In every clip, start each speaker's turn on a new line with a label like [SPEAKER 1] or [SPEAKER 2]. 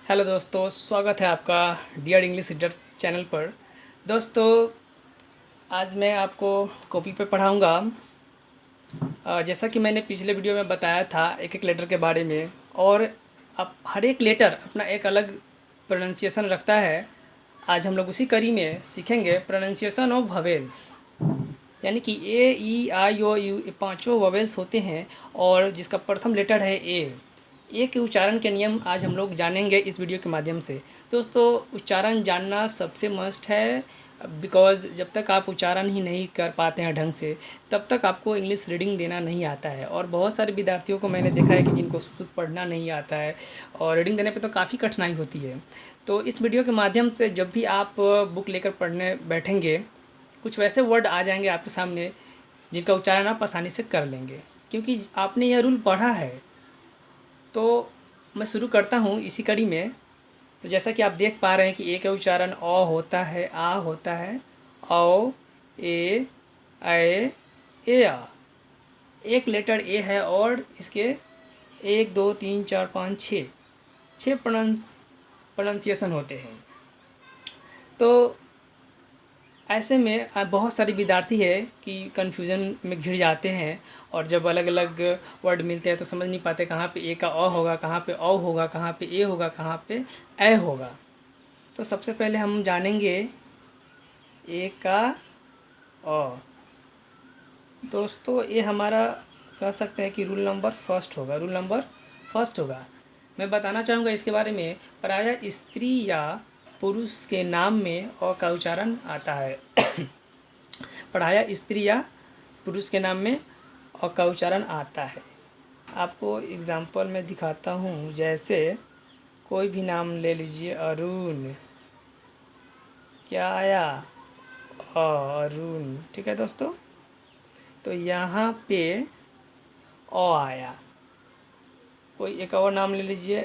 [SPEAKER 1] Hello दोस्तों, स्वागत है आपका डियर इंग्लिश रीडर चैनल पर। दोस्तों, आज मैं आपको कॉपी पे पढ़ाऊँगा। जैसा कि मैंने पिछले वीडियो में बताया था एक एक लेटर के बारे में, और अब हर एक लेटर अपना एक अलग प्रोनाउंसिएशन रखता है। आज हम लोग उसी कड़ी में सीखेंगे प्रोनाउंसिएशन ऑफ वोवेल्स, यानी कि ए ई आई ओ यू, ये पांचों वोवेल्स होते हैं और जिसका प्रथम लेटर है ए के उच्चारण के नियम आज हम लोग जानेंगे इस वीडियो के माध्यम से। दोस्तों, उच्चारण जानना सबसे मस्ट है, बिकॉज़ जब तक आप उच्चारण ही नहीं कर पाते हैं ढंग से, तब तक आपको इंग्लिश रीडिंग देना नहीं आता है। और बहुत सारे विद्यार्थियों को मैंने देखा है कि जिनको शुद्ध पढ़ना नहीं आता है और रीडिंग देने पे तो काफ़ी कठिनाई होती है। तो इस वीडियो के माध्यम से जब भी आप बुक लेकर पढ़ने बैठेंगे, कुछ वैसे वर्ड आ जाएंगे आपके सामने जिनका उच्चारण आप आसानी से कर लेंगे, क्योंकि आपने यह रूल पढ़ा है। तो मैं शुरू करता हूँ इसी कड़ी में। तो जैसा कि आप देख पा रहे हैं कि ए का उच्चारण अ होता है, आ होता है, औ, ए, आ। एक लेटर ए है और इसके 1 2 3 4 5 6 प्रोनाउंसिएशन होते हैं। तो ऐसे में बहुत सारे विद्यार्थी है कि कन्फ्यूज़न में घिर जाते हैं, और जब अलग अलग वर्ड मिलते हैं तो समझ नहीं पाते कहाँ पे ए का अ होगा, कहाँ पे औ होगा, कहाँ पे ए होगा, कहाँ पे ए होगा। तो सबसे पहले हम जानेंगे ए का अ। दोस्तों, ये हमारा कह सकते हैं कि रूल नंबर फर्स्ट होगा। मैं बताना चाहूँगा इसके बारे में। प्रायः स्त्री या पुरुष के नाम में अ का उच्चारण आता है। प्रायः स्त्री या पुरुष के नाम में अ का उच्चारण आता है। आपको एग्जाम्पल में दिखाता हूँ। जैसे कोई भी नाम ले लीजिए, अरुण। क्या आया? अरुण। ठीक है दोस्तों, तो यहाँ पे अ आया। कोई एक और नाम ले लीजिए,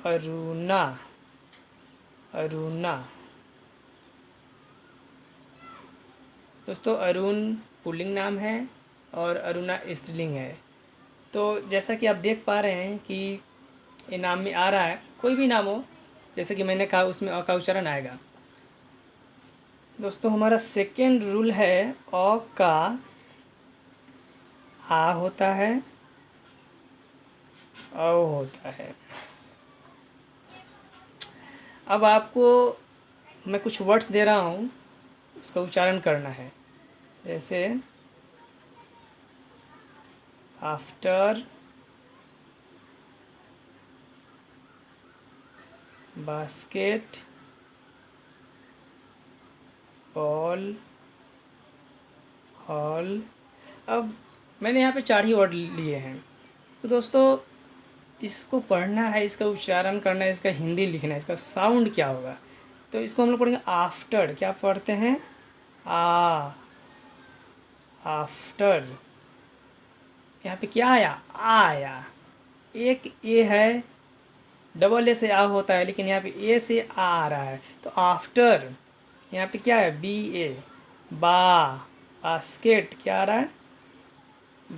[SPEAKER 1] अरुणा। अरुणा। दोस्तों, अरुण पुल्लिंग नाम है और अरुणा स्त्रीलिंग है। तो जैसा कि आप देख पा रहे हैं कि ये नाम में आ रहा है, कोई भी नाम हो, जैसे कि मैंने कहा उसमें अ का उच्चारण आएगा। दोस्तों, हमारा सेकेंड रूल है अ का आ होता है, औ होता है। अब आपको मैं कुछ वर्ड्स दे रहा हूँ, उसका उच्चारण करना है। जैसे आफ्टर, बास्केट, बॉल, हॉल। अब मैंने यहाँ पे 4 ही वर्ड लिए हैं। तो दोस्तों, इसको पढ़ना है, इसका उच्चारण करना है, इसका हिंदी लिखना है, इसका साउंड क्या होगा। तो इसको हम लोग पढ़ेंगे आफ्टर। क्या पढ़ते हैं? आ, आफ्टर। यहाँ पे क्या आया? आ आया। एक ए है, डबल ए से आ होता है, लेकिन यहाँ पे ए से आ रहा है, तो आफ्टर। यहाँ पे क्या है? बी ए। बा, बास्केट। क्या आ रहा है?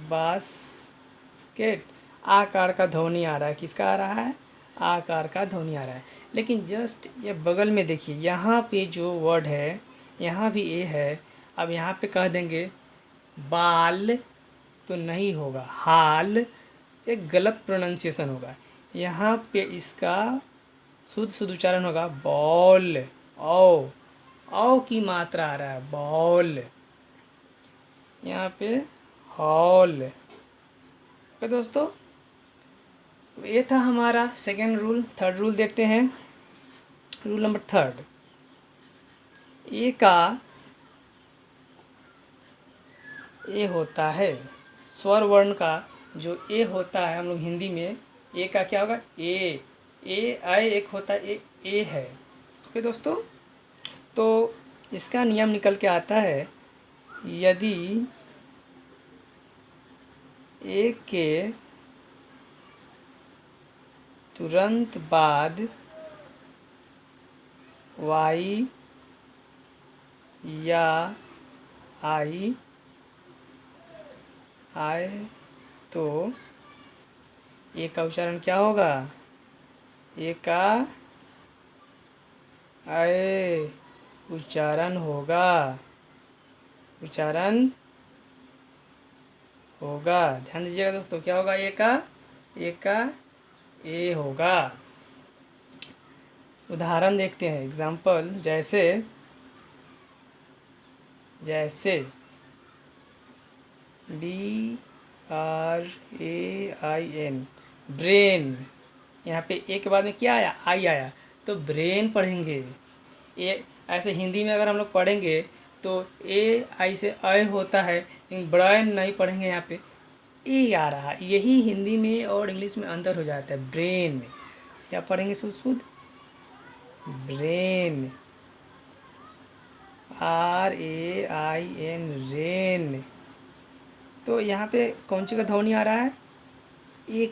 [SPEAKER 1] बास्केट। आकार का ध्वनि आ रहा है। किसका आ रहा है? आकार का ध्वनि आ रहा है। लेकिन जस्ट ये बगल में देखिए, यहाँ पे जो वर्ड है, यहाँ भी ए है। अब यहाँ पे कह देंगे बाल, तो नहीं होगा, हाल। एक गलत प्रोनाउंसिएशन होगा। यहाँ पे इसका शुद्ध उच्चारण होगा बॉल। औ की मात्रा आ रहा है, बॉल। यहाँ पे हॉल। ओके दोस्तों, तो ये था हमारा सेकेंड रूल। थर्ड रूल देखते हैं। रूल नंबर थर्ड, ए का ए होता है, स्वर वर्ण का जो ए होता है, हम लोग हिंदी में ए का क्या होगा? ए आई एक होता है, ए है। ओके दोस्तों, तो इसका नियम निकल के आता है, यदि ए के तुरंत बाद वाई या आई आए तो ए का उच्चारण क्या होगा? ए का आए उच्चारण होगा, उच्चारण होगा। ध्यान दीजिएगा दोस्तों, क्या होगा? ए का ए होगा। उदाहरण देखते हैं, एग्जाम्पल, जैसे BRAIN, ब्रेन। यहाँ पे ए के बाद में क्या आया? आई आया, तो ब्रेन पढ़ेंगे। ए ऐसे हिंदी में अगर हम लोग पढ़ेंगे तो ए आई से अय होता है, लेकिन ब्रेन नहीं पढ़ेंगे, यहाँ पे ए आ रहा है। यही हिंदी में और इंग्लिश में अंतर हो जाता है। ब्रेन में क्या पढ़ेंगे? शुद्ध शुद्ध ब्रेन, RAIN, रेन। तो यहाँ पे कौन सी का ध्वनि आ रहा है? ए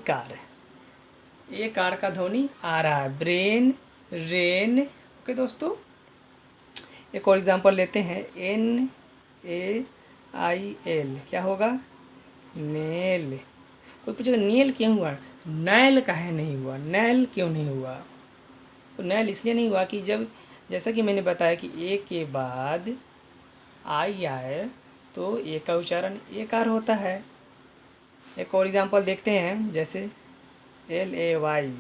[SPEAKER 1] कार का ध्वनि आ रहा है, ब्रेन, रेन। ओके दोस्तों, एक और एग्जांपल लेते हैं, NAIL, क्या होगा? नेल। कोई पूछेगा नेल क्यों हुआ? नैल काहे नहीं हुआ? नैल क्यों नहीं हुआ? तो नैल इसलिए नहीं हुआ कि जैसा कि मैंने बताया कि ए के बाद आई आए तो ए का उच्चारण ए कार होता है। एक और एग्जांपल देखते हैं, जैसे LAY,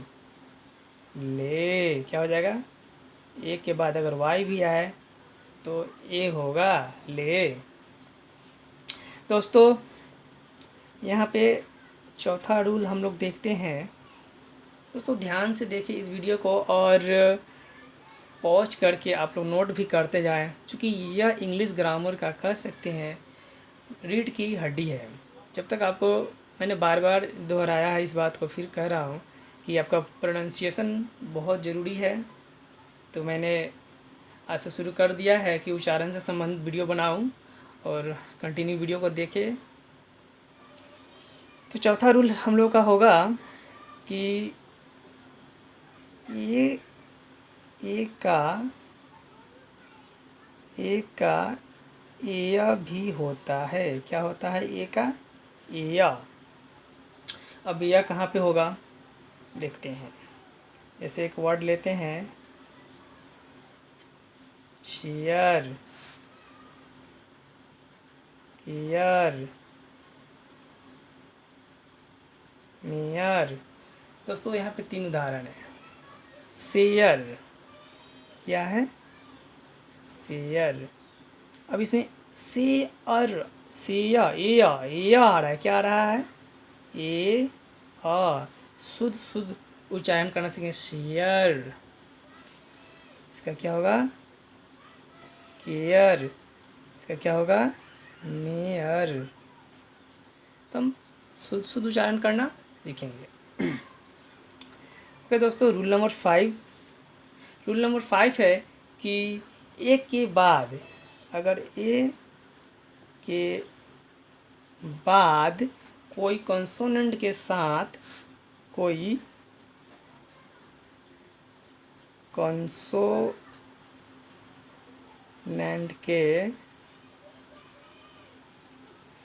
[SPEAKER 1] ले, क्या हो जाएगा? ए के बाद अगर वाई भी आए तो ए होगा, ले। दोस्तों यहाँ पे चौथा रूल हम लोग देखते हैं। दोस्तों ध्यान से देखिए इस वीडियो को और पॉज करके आप लोग नोट भी करते जाएं, क्योंकि यह इंग्लिश ग्रामर का कह सकते हैं रीढ़ की हड्डी है। जब तक आपको, मैंने बार बार दोहराया है इस बात को, फिर कह रहा हूँ कि आपका प्रोनाउंसिएशन बहुत ज़रूरी है। तो मैंने आज से शुरू कर दिया है कि उच्चारण से संबंधित वीडियो बनाऊं और कंटिन्यू वीडियो को देखें। तो चौथा रूल हम लोग का होगा कि ये ए का एया भी होता है। क्या होता है? ए का एया। अब एया कहाँ पे होगा देखते हैं। जैसे एक वर्ड लेते हैं, शेयर, ईयर, मेयर। दोस्तों यहाँ पे 3 उदाहरण है। शेयर, क्या है? शेयर। अब इसमें शेयर, शेया, ए आ रहा है, क्या आ रहा है? ए आ। शुद्ध शुद्ध उच्चारण करना सीखें, शेयर। इसका क्या होगा? केयर। इसका क्या होगा? मेयर। तो हम शुद्ध शुद्ध उच्चारण करना सीखेंगे। ओके दोस्तों, रूल नंबर 5 है कि ए के बाद, अगर ए के बाद कोई कॉन्सोनेंट के साथ कोई कॉन्सोनेंट के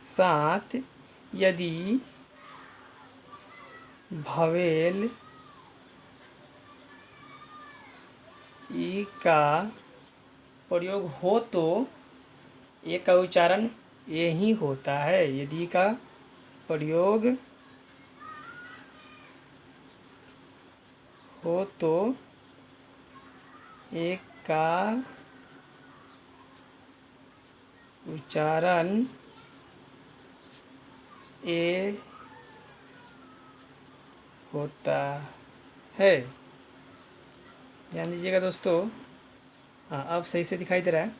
[SPEAKER 1] साथ यदि भवेल ई का प्रयोग हो तो ए का उच्चारण ए ही होता है। यदि का प्रयोग हो तो ए का उच्चारण ए होता है। ध्यान दीजिएगा दोस्तों। हाँ, अब सही से दिखाई दे रहा है।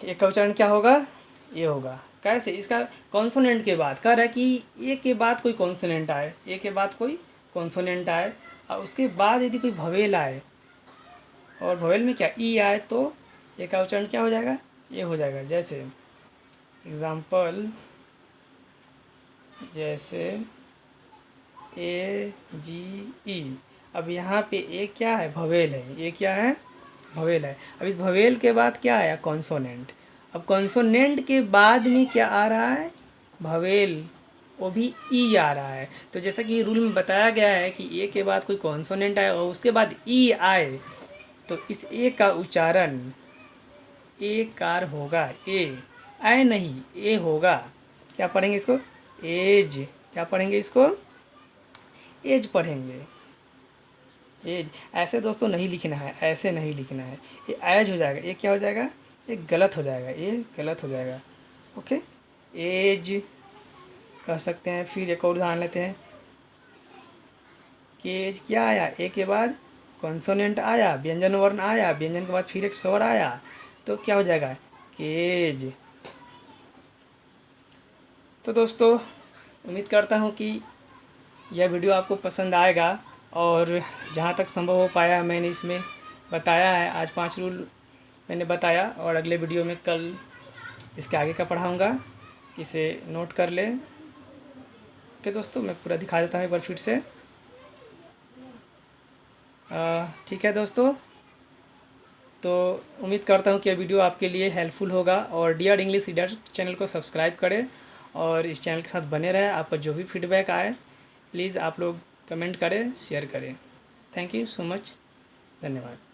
[SPEAKER 1] ए का उच्चारण क्या होगा? ए होगा। कैसे? इसका कॉन्सोनेंट के बाद कह रहा है कि ए के बाद कोई कॉन्सोनेंट आए, ए के बाद कोई कॉन्सोनेंट आए और उसके बाद यदि कोई भवेल आए और भवेल में क्या ई आए तो ए का उच्चारण क्या हो जाएगा? ए हो जाएगा। जैसे एग्जाम्पल, जैसे AGE। अब यहाँ पे ए क्या है? भवेल है। ये क्या है? भवेल है। अब इस भवेल के बाद क्या आया? कॉन्सोनेंट। अब कॉन्सोनेंट के बाद में क्या आ रहा है? भवेल। वो भी ई आ रहा है। तो जैसा कि रूल में बताया गया है कि ए के बाद कोई कॉन्सोनेंट आए और उसके बाद ई आए, तो इस ए का उच्चारण ए कार होगा। ए आए नहीं, ए होगा। क्या पढ़ेंगे इसको? एज। क्या पढ़ेंगे इसको? एज पढ़ेंगे। एज। ऐसे दोस्तों नहीं लिखना है, ऐसे नहीं लिखना है। ये एज हो जाएगा, ये क्या हो जाएगा? ये गलत हो जाएगा, ये गलत हो जाएगा। ओके, एज कह सकते हैं। फिर एक और उदाहरण लेते हैं कि एज क्या आया? ए के बाद कॉन्सोनेंट आया, व्यंजन वर्ण आया, व्यंजन के बाद फिर एक स्वर आया, तो क्या हो जाएगा? केज। तो दोस्तों, उम्मीद करता हूँ कि यह वीडियो आपको पसंद आएगा, और जहाँ तक संभव हो पाया मैंने इसमें बताया है। आज 5 रूल मैंने बताया, और अगले वीडियो में कल इसके आगे का पढ़ाऊँगा। इसे नोट कर ले। ओके दोस्तों, मैं पूरा दिखा देता हूँ एक बार फिर से। ठीक है दोस्तों, तो उम्मीद करता हूँ कि यह वीडियो आपके लिए हेल्पफुल होगा, और डियर इंग्लिश रीडर चैनल को सब्सक्राइब करें और इस चैनल के साथ बने रहें। आपका जो भी फीडबैक आए प्लीज़ आप लोग कमेंट करें, शेयर करें। Thank you so much. धन्यवाद।